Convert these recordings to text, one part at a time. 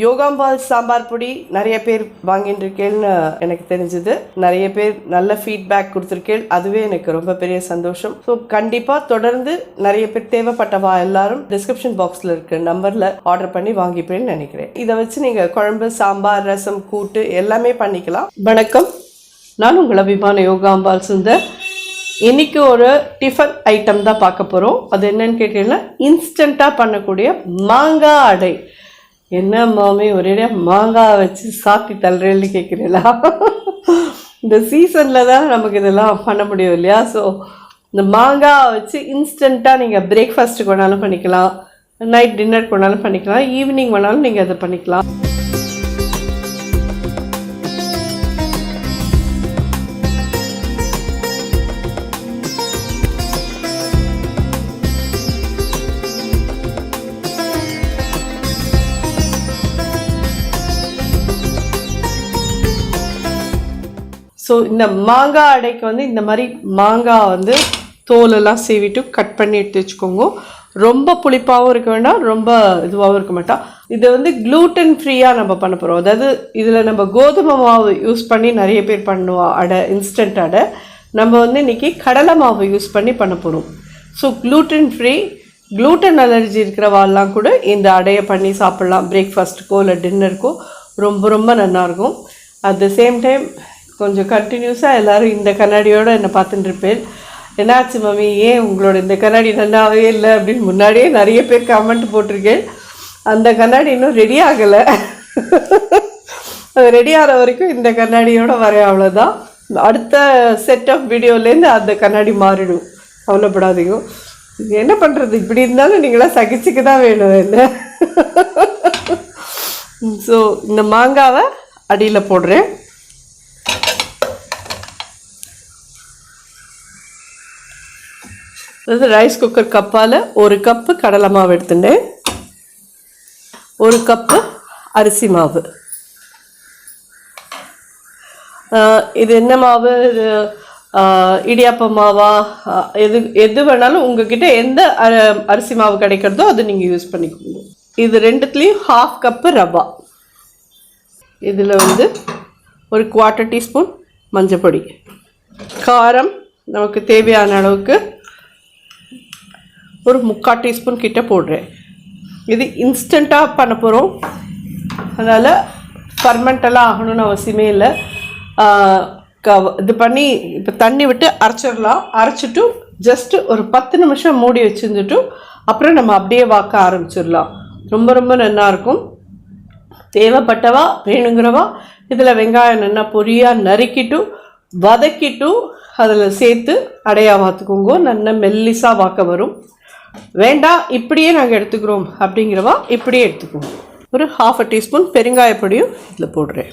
யோகாம்பால் சாம்பார் பொடி நிறைய பேர் வாங்கிட்டுருக்கேன்னு எனக்கு தெரிஞ்சது. நிறைய பேர் நல்ல ஃபீட்பேக் கொடுத்துருக்கேன். அதுவே எனக்கு ரொம்ப பெரிய சந்தோஷம். ஸோ கண்டிப்பாக தொடர்ந்து நிறைய பேர் தேவைப்பட்டவா எல்லாரும் டிஸ்கிரிப்ஷன் பாக்ஸில் இருக்க நம்பரில் ஆர்டர் பண்ணி வாங்கிப்பேன்னு நினைக்கிறேன். இதை வச்சு நீங்கள் குழம்பு, சாம்பார், ரசம், கூட்டு எல்லாமே பண்ணிக்கலாம். வணக்கம், நான் உங்கள் அபிமான யோகாம்பால் சுந்தர். இன்றைக்கி ஒரு டிஃபன் ஐட்டம் தான் பார்க்க போகிறோம். அது என்னன்னு கேட்டீங்கன்னா, இன்ஸ்டண்ட்டாக பண்ணக்கூடிய மாங்காய் அடை. என்ன மாமி ஒரே மாங்காய் வச்சு சாப்பிட்டு தள்ளுறேன்னு கேட்குறீங்களா? இந்த சீசனில் தான் நமக்கு இதெல்லாம் பண்ண முடியும் இல்லையா? ஸோ இந்த மாங்காய் வச்சு இன்ஸ்டண்ட்டாக நீங்கள் பிரேக்ஃபாஸ்ட்டுக்கு வேணாலும் பண்ணிக்கலாம், நைட் டின்னருக்கு வேணாலும் பண்ணிக்கலாம், ஈவினிங் வேணாலும் நீங்கள் அதை பண்ணிக்கலாம். ஸோ இந்த மாங்காய் அடைக்கு வந்து இந்த மாதிரி மாங்காய் வந்து தோலெல்லாம் சீவிட்டு கட் பண்ணி எடுத்து வச்சுக்கோங்க. ரொம்ப புளிப்பாகவும் இருக்க வேண்டாம், ரொம்ப இதுவாகவும் இருக்க மாட்டான். இதை வந்து க்ளூட்டன் ஃப்ரீயாக நம்ம பண்ண போகிறோம். அதாவது இதில் நம்ம கோதுமை மாவு யூஸ் பண்ணி நிறைய பேர் பண்ணுவோம் அடை, இன்ஸ்டன்ட் அடை. நம்ம வந்து இன்றைக்கி கடலை மாவு யூஸ் பண்ணி பண்ண போகிறோம். So gluten free, gluten allergy இருக்கிறவாள்லாம் கூட இந்த அடையை பண்ணி சாப்பிட்லாம். பிரேக்ஃபாஸ்ட்டுக்கோ இல்லை டின்னருக்கோ ரொம்ப ரொம்ப நல்லாயிருக்கும். அட் த சேம் டைம் கொஞ்சம் கண்டினியூஸாக எல்லோரும் இந்த கண்ணாடியோடு என்னை பார்த்துட்டு இருப்பேன். என்னாச்சு மம்மி, ஏன் உங்களோட இந்த கண்ணாடி நல்லாவே இல்லை அப்படின்னு முன்னாடியே நிறைய பேர் கமெண்ட் போட்டிருக்கேன். அந்த கண்ணாடி இன்னும் ரெடி ஆகலை. அது ரெடி ஆகிற வரைக்கும் இந்த கண்ணாடியோடு வரேன், அவ்வளோதான். அடுத்த செட் ஆஃப் வீடியோலேருந்து அந்த கண்ணாடி மாறிடும், கவலைப்படாதீங்க. என்ன பண்ணுறது, இப்படி இருந்தாலும் நீங்களாம் சகிச்சுக்கு தான் வேணும் என்ன. ஸோ இந்த மாங்காவை அடியில் போடுறேன். அதாவது ரைஸ் குக்கர் கப்பால் 1 கப்பு கடலை மாவு எடுத்துட்டேன், 1 கப்பு அரிசி மாவு. இது என்ன மாவு, இது இடியாப்ப மாவா, எது வேணாலும் உங்ககிட்ட எந்த அரிசி மாவு கிடைக்கிறதோ அது நீங்கள் யூஸ் பண்ணிக்கோங்க. இது ரெண்டுத்துலேயும் 1/2 கப்பு ரவா. இதில் வந்து ஒரு 1/4 டீஸ்பூன் மஞ்சள் பொடி. காரம் நமக்கு தேவையான அளவுக்கு ஒரு 3/4 டீஸ்பூன் கிட்ட போடுறேன். இது இன்ஸ்டண்ட்டாக பண்ண போகிறோம், அதனால் ஃபர்மெண்டெல்லாம் ஆகணும்னு அவசியமே இல்லை. இது பண்ணி இப்போ தண்ணி விட்டு அரைச்சிடலாம். அரைச்சிட்டு ஜஸ்ட்டு ஒரு 10 நிமிஷம் மூடி வச்சுருந்துட்டு அப்புறம் நம்ம அப்படியே வாக்க ஆரம்பிச்சிடலாம். ரொம்ப ரொம்ப நல்லாயிருக்கும். தேவைப்பட்டவா வேணுங்கிறவா இதில் வெங்காயம் நல்லா பொரியாக நறுக்கிட்டு வதக்கிட்டு அதில் சேர்த்து அடையா வாத்துக்கோங்க. நல்லா மெல்லிசாக வாக்க வரும். வேண்டாம் இப்படியே நாங்கள் எடுத்துக்கிறோம் அப்படிங்கிறவா இப்படியே எடுத்துக்குவோம். ஒரு 1/2 டீஸ்பூன் பெருங்காயப்பொடியும் இதில் போடுறேன்.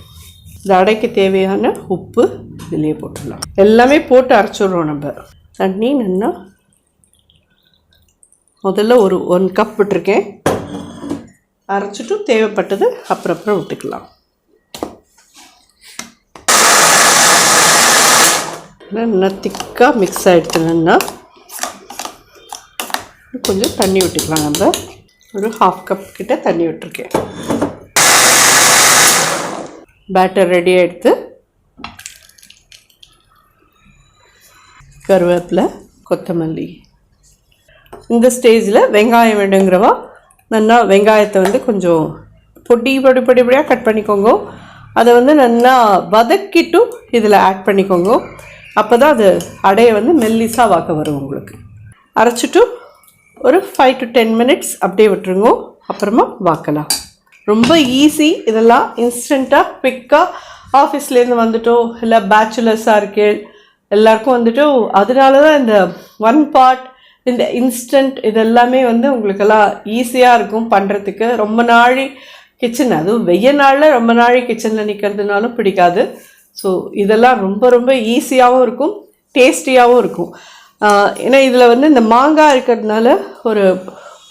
இந்த அடைக்கு தேவையான உப்பு இதிலே போட்டுடலாம். எல்லாமே போட்டு அரைச்சிடுறோம். நம்ம தண்ணி நல்லா முதல்ல ஒரு 1 கப் விட்டுருக்கேன். அரைச்சிட்டு தேவைப்பட்டது அப்புறம் விட்டுக்கலாம். நல்லா திக்காக மிக்ஸ் ஆகிடுச்சுன்னா கொஞ்சம் தண்ணி விட்டுக்கலாம். நம்ம ஒரு 1/2 கப் கிட்ட தண்ணி விட்டுருக்கேன். பேட்டர் ரெடி ஆகிடுத்து. கருவேப்பிலை, கொத்தமல்லி. இந்த ஸ்டேஜில் வெங்காயம் வேணுங்கிறவா நல்லா வெங்காயத்தை வந்து கொஞ்சம் பொடியாக கட் பண்ணிக்கோங்க. அதை வந்து நல்லா வதக்கிட்டு இதில் ஆட் பண்ணிக்கோங்க. அப்போ தான் அது அடையை வந்து மெல்லிசாக வாக்க வரும். உங்களுக்கு அரைச்சிட்டு ஒரு 5 to 10 மினிட்ஸ் அப்படியே விட்டுருங்க, அப்புறமா வாக்கலாம். ரொம்ப ஈஸி இதெல்லாம். இன்ஸ்டண்ட்டாக குவிக்காக ஆஃபீஸ்லேருந்து வந்துட்டோ இல்லை பேச்சுலர்ஸாக இருக்கே எல்லாருக்கும் வந்துட்டு, அதனால தான் இந்த 1 பார்ட் இந்த இன்ஸ்டன்ட் இதெல்லாமே வந்து உங்களுக்கெல்லாம் ஈஸியாக இருக்கும் பண்ணுறதுக்கு. ரொம்ப நாள் கிச்சன், அதுவும் வெய்ய நாளில் ரொம்ப நாள் கிச்சனில் நிற்கிறதுனாலும் பிடிக்காது. ஸோ இதெல்லாம் ரொம்ப ரொம்ப ஈஸியாகவும் இருக்கும், டேஸ்டியாகவும் இருக்கும். ஏன்னா இதில் வந்து இந்த மாங்காய் இருக்கிறதுனால ஒரு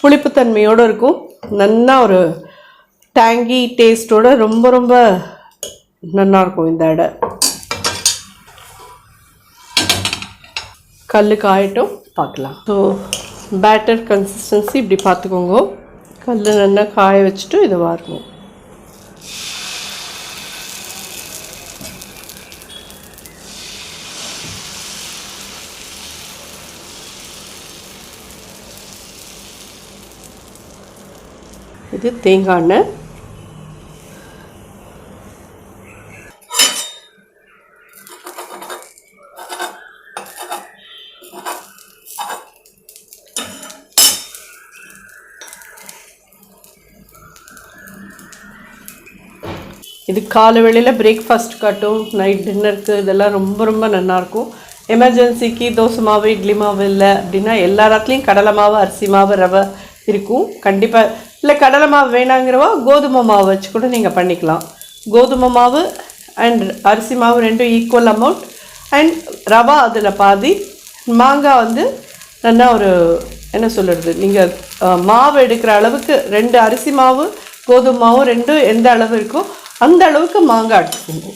புளிப்புத்தன்மையோடு இருக்கும். நல்லா ஒரு டேங்கி டேஸ்ட்டோடு ரொம்ப ரொம்ப நல்லாயிருக்கும் இந்த அடை. கல் காயட்டும், பார்க்கலாம். ஸோ பேட்டர் கன்சிஸ்டன்சி இப்படி பார்த்துக்கோங்க. கல் நல்லா காய வச்சுட்டு இதை வாரணும். இது தேங்காய் எண்ணெய். இது காலை வேளையில் பிரேக்ஃபாஸ்ட் காட்டும், நைட் டின்னருக்கு இதெல்லாம் ரொம்ப ரொம்ப நல்லாயிருக்கும். எமர்ஜென்சிக்கு தோசை மாவு இட்லி மாவு இல்லை அப்படின்னா எல்லா இடத்துலையும் கடலை மாவு அரிசி மாவு ரவை இருக்கும் கண்டிப்பாக. இல்லை கடலை மாவு வேணாங்கிறவா கோதுமை மாவு வச்சு கூட நீங்கள் பண்ணிக்கலாம். கோதுமை மாவு அண்ட் அரிசி மாவு ரெண்டும் ஈக்குவல் அமௌண்ட் அண்ட் ரவா அதில் பாதி. மாங்காய் வந்து நல்லா ஒரு என்ன சொல்கிறது, நீங்கள் மாவு எடுக்கிற அளவுக்கு 2 அரிசி மாவு கோதுமை மாவு ரெண்டும் எந்த அளவு இருக்கோ அந்த அளவுக்கு மாங்காய் எடுத்துக்கோங்க.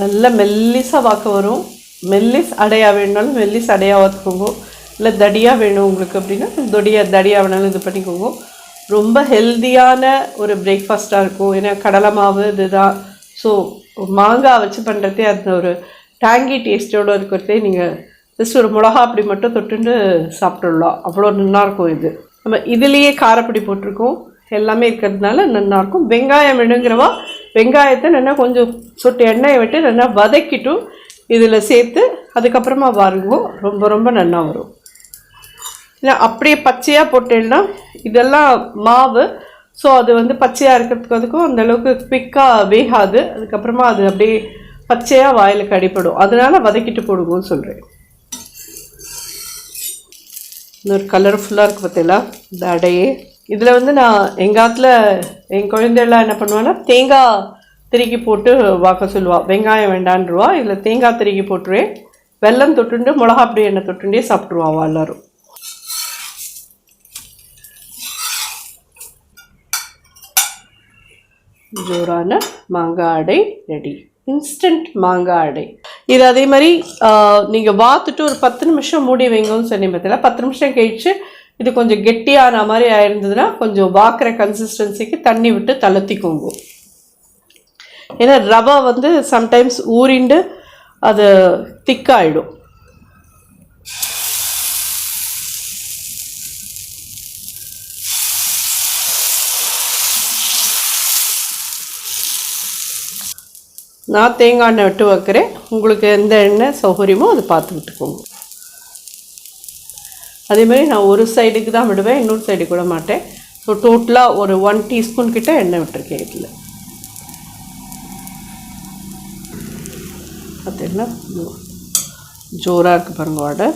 நல்ல மெல்லிசாக வாக்க வரும். மெல்லிஸ் அடையாக வேணுனாலும் மெல்லிஸ் அடையாக வாத்துக்கோங்க. இல்லை தடியாக வேணும் உங்களுக்கு அப்படின்னா தடியாக வேணாலும் இது பண்ணிக்கோங்க. ரொம்ப ஹெல்த்தியான ஒரு பிரேக்ஃபாஸ்ட்டாக இருக்கும். ஏன்னா கடலை மாவு இதுதான். ஸோ மாங்காய் வச்சு பண்ணுறதே அந்த ஒரு டேங்கி டேஸ்ட்டோடு இருக்கிறதே நீங்கள் ஜஸ்ட் ஒரு மிளகா அப்படி மட்டும் தொட்டுண்டு சாப்பிட்டுடலாம். அவ்வளோ நல்லாயிருக்கும். இது நம்ம இதுலேயே காரப்பொடி போட்டிருக்கோம், எல்லாமே இருக்கிறதுனால நல்லாயிருக்கும். வெங்காயம் வேணுங்கிறவா வெங்காயத்தை நல்லா கொஞ்சம் சொட்டு எண்ணெயை விட்டு நல்லா வதக்கிட்டும் இதில் சேர்த்து அதுக்கப்புறமா வாருங்க, ரொம்ப ரொம்ப நல்லா வரும். இல்லை அப்படியே பச்சையாக போட்டேன்னா இதெல்லாம் மாவு, ஸோ அது வந்து பச்சையாக இருக்கிறதுக்கு அதுக்கும் அந்தளவுக்கு குவிக்காக வேகாது. அதுக்கப்புறமா அது அப்படியே பச்சையாக வாயில் கடிப்படும். அதனால் வதக்கிட்டு போடுங்கன்னு சொல்கிறேன். இன்னொரு கலர்ஃபுல்லாக இருக்குது பார்த்தீங்களா இந்த அடையே. இதில் வந்து நான் எங்கள் ஆற்றுல என் குழந்தையெல்லாம் என்ன பண்ணுவான்னா தேங்காய் திருக்கி போட்டு வாக்க சொல்லுவாள். வெங்காயம் வேண்டான்ருவா. இதில் தேங்காய் திருக்கி போட்டுருவேன். வெல்லம் தொட்டுண்டு மிளகா அப்படி எண்ணெய் தொட்டுண்டே சாப்பிட்ருவாள் எல்லோரும். ஜோரான மாங்காய் அடை ரெடி. இன்ஸ்டன்ட் மாங்காய் அடை. இது அதே மாதிரி நீங்கள் வாத்துட்டு ஒரு 10 நிமிஷம் மூடி வைங்கன்னு சொன்னி பார்த்தீங்களா. 10 நிமிஷம் கழிச்சு இது கொஞ்சம் கெட்டியான மாதிரி ஆயிருந்ததுன்னா கொஞ்சம் வாக்குற கன்சிஸ்டன்சிக்கு தண்ணி விட்டு தளர்த்திக்கோங்க. ஏன்னா ரவை வந்து சம்டைம்ஸ் ஊறிண்டு அது திக்காயிடும். நான் தேங்காய் எண்ணெய் விட்டு வைக்கிறேன். உங்களுக்கு எந்த எண்ணெய் சௌகரியமோ அதை பார்த்து விட்டுக்கோங்க. அதேமாதிரி நான் ஒரு சைடுக்கு தான் விடுவேன், இன்னொரு சைடுக்கு விட மாட்டேன். ஸோ டோட்டலாக ஒரு 1 டீஸ்பூன் கிட்ட எண்ணெய் விட்டுருக்கேன். இதில் பார்த்தீங்கன்னா ஜோராக இருக்குது பாருங்க. வடை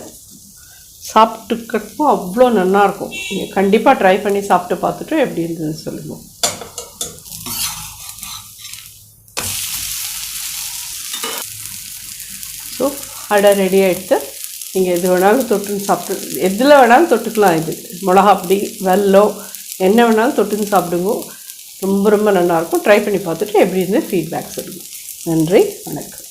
சாப்பிட்டுக்கிறதுக்கும் அவ்வளோ நல்லாயிருக்கும். நீங்கள் கண்டிப்பாக ட்ரை பண்ணி சாப்பிட்டு பார்த்துட்டு எப்படி இருந்ததுன்னு சொல்லுங்கள். ஸோ அடை ரெடி ஆகிடுத்து. நீங்கள் எது வேணாலும் தொட்டுன்னு சாப்பிட்டு எதில் வேணாலும் தொட்டுக்கலாம். இது மிளகா அப்படி வெல்லம் என்ன வேணாலும் தொட்டுன்னு சாப்பிடுங்க. ரொம்ப ரொம்ப நல்லாயிருக்கும். ட்ரை பண்ணி பார்த்துட்டு எப்படி இருந்து ஃபீட்பேக் சொல்லுங்கள். நன்றி, வணக்கம்.